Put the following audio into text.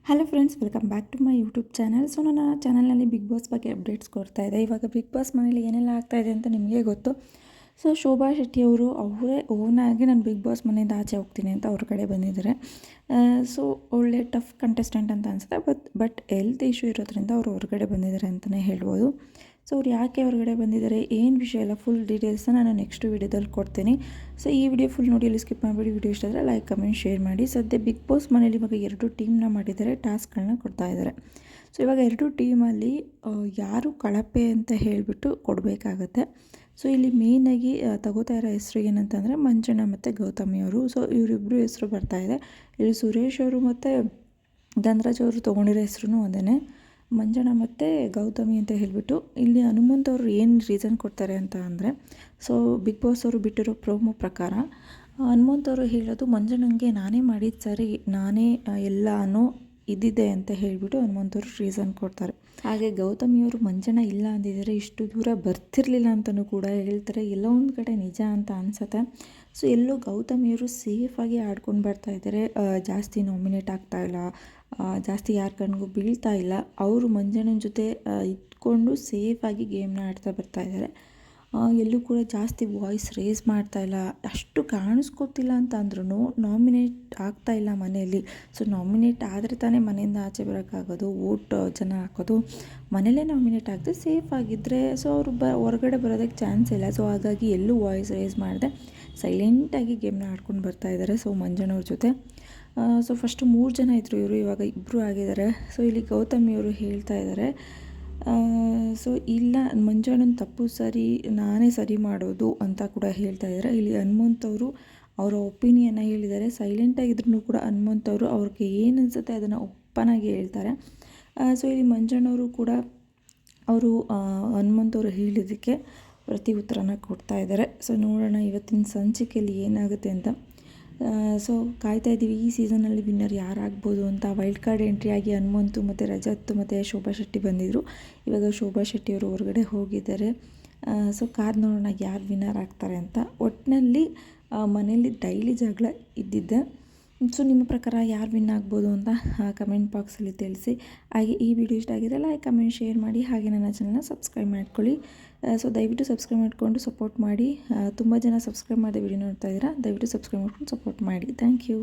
Hello friends, welcome back to my YouTube channel. So ನನ್ನ ಚಾನಲ್ನಲ್ಲಿ big boss ಬಗ್ಗೆ updates ಕೊಡ್ತಾ ಇದೆ. ಇವಾಗ ಬಿಗ್ ಬಾಸ್ ಮನೇಲಿ ಏನೆಲ್ಲ ಆಗ್ತಾಯಿದೆ ಅಂತ ನಿಮಗೆ ಗೊತ್ತು. ಸೊ ಶೋಭಾ ಶೆಟ್ಟಿ ಅವರು ಅವರೇ ಓನಾಗಿ ನಾನು ಬಿಗ್ ಬಾಸ್ ಮನೆಯಿಂದ ಆಚೆ ಹೋಗ್ತೀನಿ ಅಂತ ಅವ್ರ ಕಡೆ ಬಂದಿದ್ದಾರೆ. ಸೊ ಒಳ್ಳೆ ಟಫ್ ಕಂಟೆಸ್ಟೆಂಟ್ ಅಂತ ಅನಿಸುತ್ತೆ. ಬಟ್ ಹೆಲ್ತ್ ಇಶ್ಯೂ ಇರೋದ್ರಿಂದ ಅವರು ಹೊರಗಡೆ ಬಂದಿದ್ದಾರೆ ಅಂತಲೇ ಹೇಳ್ಬೋದು. ಸೊ ಅವ್ರು ಯಾಕೆ ಹೊರಗಡೆ ಬಂದಿದ್ದಾರೆ, ಏನು ವಿಷಯ ಎಲ್ಲ ಫುಲ್ ಡೀಟೇಲ್ಸ್ನ ನಾನು ನೆಕ್ಸ್ಟ್ ವೀಡಿಯೋದಲ್ಲಿ ಕೊಡ್ತೀನಿ. ಸೊ ಈ ವಿಡಿಯೋ ಫುಲ್ ನೋಡಿ, ಅಲ್ಲಿ ಸ್ಕಿಪ್ ಮಾಡಿಬಿಡಿ. ವಿಡಿಯೋ ಇಷ್ಟ ಆದರೆ ಲೈಕ್, ಕಮೆಂಟ್, ಶೇರ್ ಮಾಡಿ. ಸದ್ಯ ಬಿಗ್ ಬಾಸ್ ಮನೇಲಿ ಇವಾಗ 2 ಟೀಮ್ನ ಮಾಡಿದ್ದಾರೆ, ಟಾಸ್ಕ್ಗಳನ್ನ ಕೊಡ್ತಾ ಇದ್ದಾರೆ. ಸೊ ಇವಾಗ 2 ಟೀಮಲ್ಲಿ ಯಾರು ಕಳಪೆ ಅಂತ ಹೇಳಿಬಿಟ್ಟು ಕೊಡಬೇಕಾಗತ್ತೆ. ಸೊ ಇಲ್ಲಿ ಮೇಯ್ನಾಗಿ ತಗೋತಾ ಇರೋ ಹೆಸರು ಏನಂತಂದರೆ ಮಂಜಣ್ಣ ಮತ್ತು ಗೌತಮಿ ಅವರು. ಸೊ ಇವರಿಬ್ಬರು ಹೆಸರು ಬರ್ತಾಯಿದೆ. ಇಲ್ಲಿ ಸುರೇಶ್ ಅವರು ಮತ್ತು ಧನರಾಜ್ ಅವರು ತೊಗೊಂಡಿರೋ ಹೆಸರು ಒಂದೇ, ಮಂಜಣ್ಣ ಮತ್ತು ಗೌತಮಿ ಅಂತ ಹೇಳಿಬಿಟ್ಟು. ಇಲ್ಲಿ ಹನುಮಂತ್ ಅವರು ಏನು ರೀಸನ್ ಕೊಡ್ತಾರೆ ಅಂತ ಅಂದರೆ, ಸೊ ಬಿಗ್ ಬಾಸ್ ಅವರು ಬಿಟ್ಟಿರೋ ಪ್ರೋಮೋ ಪ್ರಕಾರ ಹನುಮಂತ್ ಅವರು ಹೇಳೋದು ಮಂಜಣ್ಣಂಗೆ ನಾನೇ ಮಾಡಿದ್ದು ಸರಿ, ನಾನೇ ಎಲ್ಲನೂ ಇದ್ದಿದೆ ಅಂತ ಹೇಳಿಬಿಟ್ಟು ಹನುಮಂತವರು ರೀಸನ್ ಕೊಡ್ತಾರೆ. ಹಾಗೆ ಗೌತಮಿಯವರು ಮಂಜಣ್ಣ ಇಲ್ಲ ಅಂದಿದ್ದಾರೆ, ಇಷ್ಟು ದೂರ ಬರ್ತಿರ್ಲಿಲ್ಲ ಅಂತಲೂ ಕೂಡ ಹೇಳ್ತಾರೆ. ಎಲ್ಲೋ ಒಂದು ಕಡೆ ನಿಜ ಅಂತ ಅನಿಸುತ್ತೆ. ಸೊ ಎಲ್ಲೋ ಗೌತಮಿಯವರು ಸೇಫಾಗಿ ಆಡ್ಕೊಂಡು ಬರ್ತಾ ಇದ್ದಾರೆ, ಜಾಸ್ತಿ ನಾಮಿನೇಟ್ ಆಗ್ತಾಯಿಲ್ಲ, ಜಾಸ್ತಿ ಯಾರ ಕಣ್ಗೂ ಬೀಳ್ತಾ ಇಲ್ಲ. ಅವರು ಮಂಜಣ್ಣನ ಜೊತೆ ಇದ್ಕೊಂಡು ಸೇಫಾಗಿ ಗೇಮ್ನ ಆಡ್ತಾ ಬರ್ತಾ ಇದ್ದಾರೆ. ಎಲ್ಲೂ ಕೂಡ ಜಾಸ್ತಿ ವಾಯ್ಸ್ ರೇಸ್ ಮಾಡ್ತಾಯಿಲ್ಲ, ಅಷ್ಟು ಕಾಣಿಸ್ಕೊತಿಲ್ಲ ಅಂತ ಅಂದ್ರೂ ನಾಮಿನೇಟ್ ಆಗ್ತಾಯಿಲ್ಲ ಮನೆಯಲ್ಲಿ. ಸೊ ನಾಮಿನೇಟ್ ಆದರೆ ತಾನೇ ಮನೆಯಿಂದ ಆಚೆ ಬರೋಕ್ಕಾಗೋದು, ಓಟ್ ಜನ ಹಾಕೋದು. ಮನೇಲೇ ನಾಮಿನೇಟ್ ಆಗದೆ ಸೇಫ್ ಆಗಿದ್ದರೆ ಸೊ ಅವರು ಹೊರಗಡೆ ಬರೋದಕ್ಕೆ ಚಾನ್ಸ್ ಇಲ್ಲ. ಸೊ ಹಾಗಾಗಿ ಎಲ್ಲೂ ವಾಯ್ಸ್ ರೇಸ್ ಮಾಡಿದೆ ಸೈಲೆಂಟಾಗಿ ಗೇಮ್ನ ಆಡ್ಕೊಂಡು ಬರ್ತಾ ಇದ್ದಾರೆ. ಸೊ ಮಂಜಣ್ಣವ್ರ ಜೊತೆ ಸೊ ಫಸ್ಟು 3 ಜನ ಇದ್ದರು, ಇವಾಗ 2 ಆಗಿದ್ದಾರೆ. ಸೊ ಇಲ್ಲಿ ಗೌತಮಿಯವರು ಹೇಳ್ತಾ ಇದ್ದಾರೆ, ಸೊ ಇಲ್ಲ ಮಂಜಣ್ಣನ ತಪ್ಪು ಸರಿ, ನಾನೇ ಸರಿ ಮಾಡೋದು ಅಂತ ಕೂಡ ಹೇಳ್ತಾ ಇದ್ದಾರೆ. ಇಲ್ಲಿ ಹನುಮಂತವರು ಅವರ ಒಪಿನಿಯನ್ನ ಹೇಳಿದ್ದಾರೆ. ಸೈಲೆಂಟಾಗಿದ್ರೂ ಕೂಡ ಹನುಮಂತವರು ಅವ್ರಿಗೆ ಏನು ಅನಿಸುತ್ತೆ ಅದನ್ನು ಓಪನಾಗಿ ಹೇಳ್ತಾರೆ. ಸೊ ಇಲ್ಲಿ ಮಂಜಣ್ಣವರು ಕೂಡ ಅವರು ಹನುಮಂತವರು ಹೇಳಿದ್ದಕ್ಕೆ ಪ್ರತಿ ಉತ್ತರನ ಕೊಡ್ತಾ ಇದ್ದಾರೆ. ಸೊ ನೋಡೋಣ ಇವತ್ತಿನ ಸಂಚಿಕೆಯಲ್ಲಿ ಏನಾಗುತ್ತೆ ಅಂತ. ಸೊ ಕಾಯ್ತಾ ಇದ್ದೀವಿ ಈ ಸೀಸನಲ್ಲಿ ವಿನ್ನರ್ ಯಾರಾಗ್ಬೋದು ಅಂತ. ವೈಲ್ಡ್ ಕಾರ್ಡ್ ಎಂಟ್ರಿಯಾಗಿ ಹನುಮಂತು ಮತ್ತು ರಜತ್ ಮತ್ತು ಶೋಭಾ ಶೆಟ್ಟಿ ಬಂದಿದ್ದರು. ಇವಾಗ ಶೋಭಾ ಶೆಟ್ಟಿಯವರು ಹೊರಗಡೆ ಹೋಗಿದ್ದಾರೆ. ಸೊ ಕಾದು ನೋಡೋಣ ಯಾರು ವಿನ್ನರ್ ಆಗ್ತಾರೆ ಅಂತ. ಒಟ್ಟಿನಲ್ಲಿ ಮನೇಲಿ ಡೈಲಿ ಜಗಳ ಇದ್ದಿದ್ದೆ. ಸೊ ನಿಮ್ಮ ಪ್ರಕಾರ ಯಾರು ವಿನ್ ಆಗ್ಬೋದು ಅಂತ ಕಮೆಂಟ್ ಬಾಕ್ಸಲ್ಲಿ ತಿಳಿಸಿ. ಹಾಗೆ ಈ ವಿಡಿಯೋ ಇಷ್ಟ ಆಗಿದ್ರೆ ಲೈಕ್, ಕಮೆಂಟ್, ಶೇರ್ ಮಾಡಿ. ಹಾಗೆ ನನ್ನ ಚಾನಲ್ನ ಸಬ್ಸ್ಕ್ರೈಬ್ ಮಾಡ್ಕೊಳ್ಳಿ. ಸೊ ದಯವಿಟ್ಟು ಸಬ್ಸ್ಕ್ರೈಬ್ ಮಾಡಿಕೊಂಡು ಸಪೋರ್ಟ್ ಮಾಡಿ. ತುಂಬ ಜನ ಸಬ್ಸ್ಕ್ರೈಬ್ ಮಾಡದೆ ವಿಡಿಯೋ ನೋಡ್ತಾ ಇದ್ದೀರಾ, ದಯವಿಟ್ಟು ಸಬ್ಸ್ಕ್ರೈಬ್ ಮಾಡ್ಕೊಂಡು ಸಪೋರ್ಟ್ ಮಾಡಿ. Thank you.